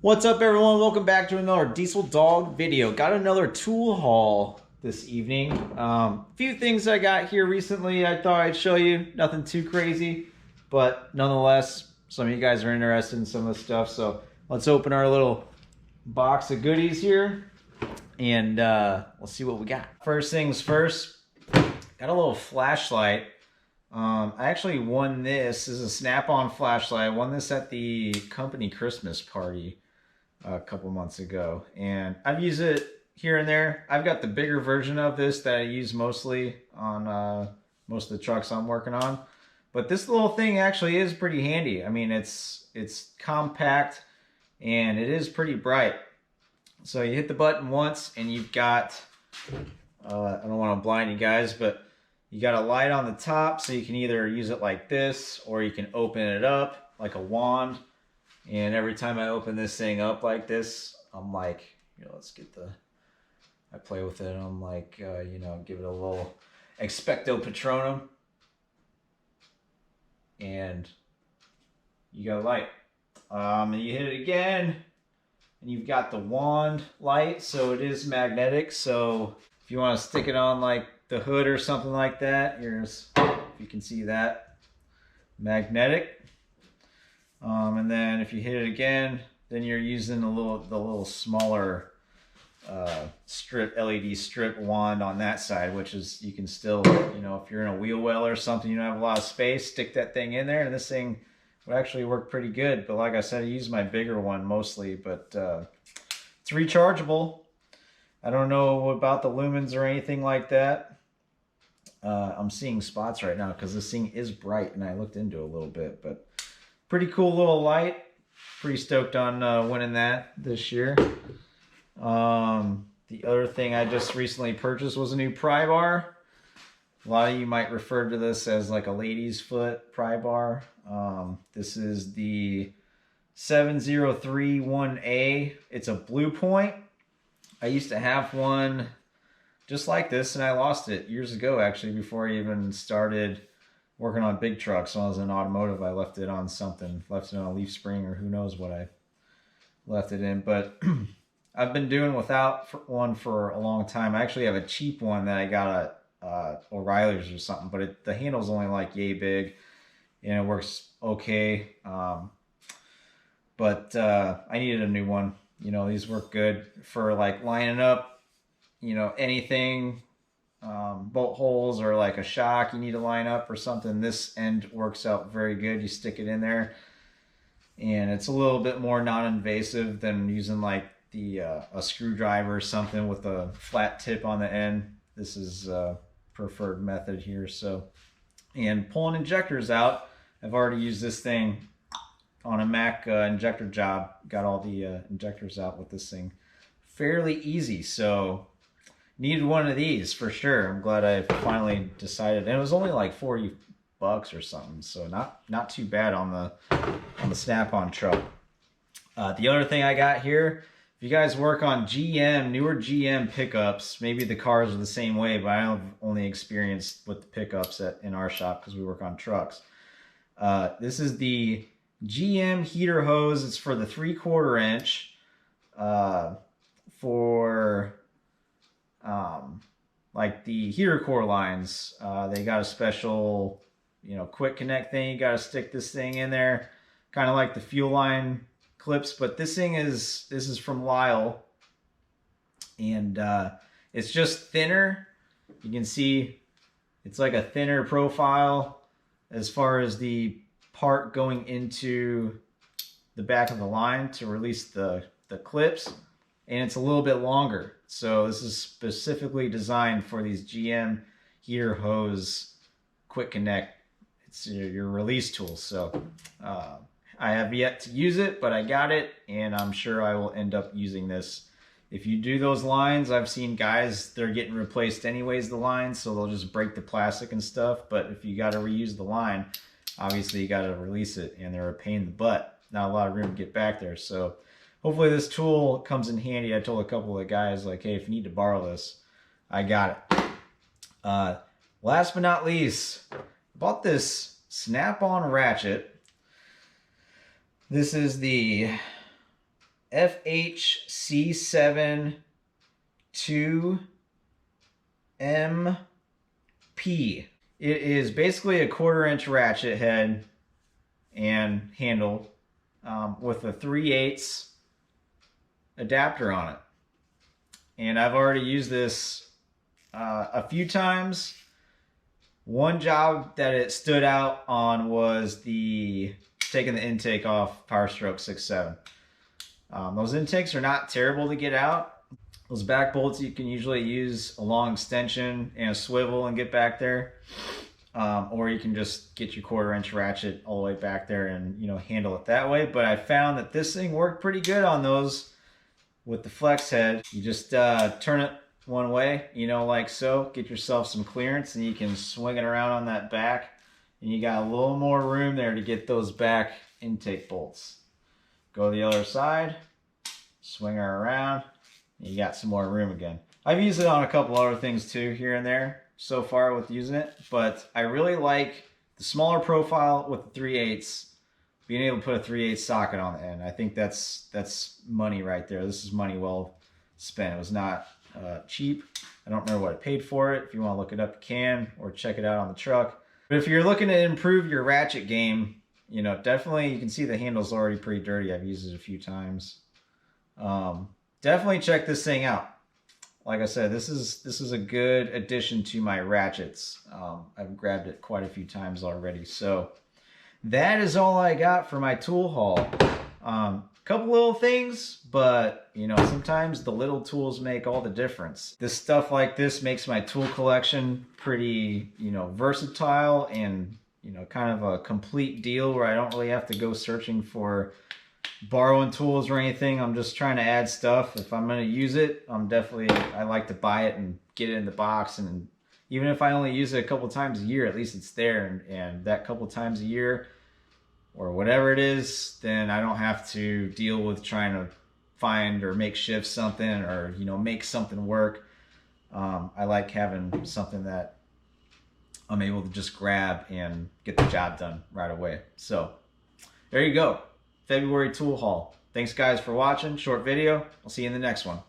What's up, everyone? Welcome back to another Diesel Dog video. Got another tool haul this evening. Few things I got here recently I thought I'd show you. Nothing too crazy, but nonetheless, some of you guys are interested in some of the stuff. So let's open our little box of goodies here and we'll see what we got. First things first, got a little flashlight. I actually won this. This is a snap-on flashlight. I won this at the company Christmas party a couple months ago, and I've used it here and there. I've got the bigger version of this that I use mostly on most of the trucks I'm working on, but this little thing actually is pretty handy. I mean, it's compact and it is pretty bright. So you hit the button once and you've got I don't want to blind you guys, but you got a light on the top, so you can either use it like this or you can open it up like a wand. And every time I open this thing up like this, I'm like, let's get I play with it and I'm like, give it a little expecto patronum. And you got a light. And you hit it again and you've got the wand light, so it is magnetic. So if you want to stick it on like the hood or something like that, here's, if you can see that, magnetic. And then if you hit it again, then you're using the little smaller LED strip wand on that side, which is, you can still, if you're in a wheel well or something, you don't have a lot of space, stick that thing in there, and this thing would actually work pretty good. But like I said, I use my bigger one mostly, but it's rechargeable. I don't know about the lumens or anything like that. I'm seeing spots right now because this thing is bright, and I looked into it a little bit, but pretty cool little light. Pretty stoked on winning that this year. The other thing I just recently purchased was a new pry bar. A lot of you might refer to this as like a lady's foot pry bar. This is the 7031A. It's a Blue Point. I used to have one just like this, and I lost it years ago, actually, before I even started working on big trucks. When I was in automotive, I left it on something, left it on a leaf spring, or who knows what I left it in. But I've been doing without one for a long time. I actually have a cheap one that I got at O'Reilly's or something, but the handle's only like yay big, and it works okay. But I needed a new one. These work good for like lining up, anything, bolt holes or like a shock you need to line up or something. This end works out very good. You stick it in there, and it's a little bit more non-invasive than using like a screwdriver or something with a flat tip on the end. This is a preferred method here. So, and pulling injectors out, I've already used this thing on a Mack injector job. Got all the injectors out with this thing fairly easy. So needed one of these for sure. I'm glad I finally decided, and it was only like $40 or something, so not too bad on the snap-on truck. The other thing I got here, if you guys work on newer GM pickups, maybe the cars are the same way, but I have only experienced with the pickups in our shop because we work on trucks. This is the GM heater hose. It's for the 3/4 inch for like the heater core lines. They got a special quick connect thing. You got to stick this thing in there, kind of like the fuel line clips, but this is from Lyle, and it's just thinner. You can see it's like a thinner profile as far as the part going into the back of the line to release the clips, and it's a little bit longer. So this is specifically designed for these GM heater hose quick connect. It's your release tool. So I have yet to use it, but I got it, and I'm sure I will end up using this. If you do those lines, I've seen guys, they're getting replaced anyways, the lines, so they'll just break the plastic and stuff. But if you got to reuse the line, obviously you got to release it, and they're a pain in the butt. Not a lot of room to get back there. So hopefully this tool comes in handy. I told a couple of guys, like, hey, if you need to borrow this, I got it. Last but not least, I bought this snap-on ratchet. This is the FHC7 2MP. It is basically a 1/4-inch ratchet head and handle with a 3/8 adapter on it. And I've already used this a few times. One job that it stood out on was taking the intake off Power Stroke 6.7. Those intakes are not terrible to get out. Those back bolts you can usually use a long extension and a swivel and get back there. Or you can just get your 1/4-inch ratchet all the way back there and handle it that way. But I found that this thing worked pretty good on those with the flex head. You just turn it one way, like so. Get yourself some clearance and you can swing it around on that back. And you got a little more room there to get those back intake bolts. Go to the other side, swing her around, and you got some more room again. I've used it on a couple other things too, here and there, so far with using it, but I really like the smaller profile with the 3/8, being able to put a 3/8 socket on the end. I think that's money right there. This is money well spent. It was not cheap. I don't remember what I paid for it. If you want to look it up, you can, or check it out on the truck. But if you're looking to improve your ratchet game, definitely, you can see the handle's already pretty dirty. I've used it a few times. Definitely check this thing out. Like I said, this is a good addition to my ratchets. I've grabbed it quite a few times already. So that is all I got for my tool haul. Couple little things, but sometimes the little tools make all the difference. This stuff like this makes my tool collection pretty, versatile and kind of a complete deal where I don't really have to go searching for borrowing tools or anything. I'm just trying to add stuff. If I'm going to use it, I like to buy it and get it in the box. And even if I only use it a couple times a year, at least it's there. And that couple times a year or whatever it is, then I don't have to deal with trying to find or make shift something or, make something work. I like having something that I'm able to just grab and get the job done right away. So there you go. February tool haul. Thanks guys for watching. Short video. I'll see you in the next one.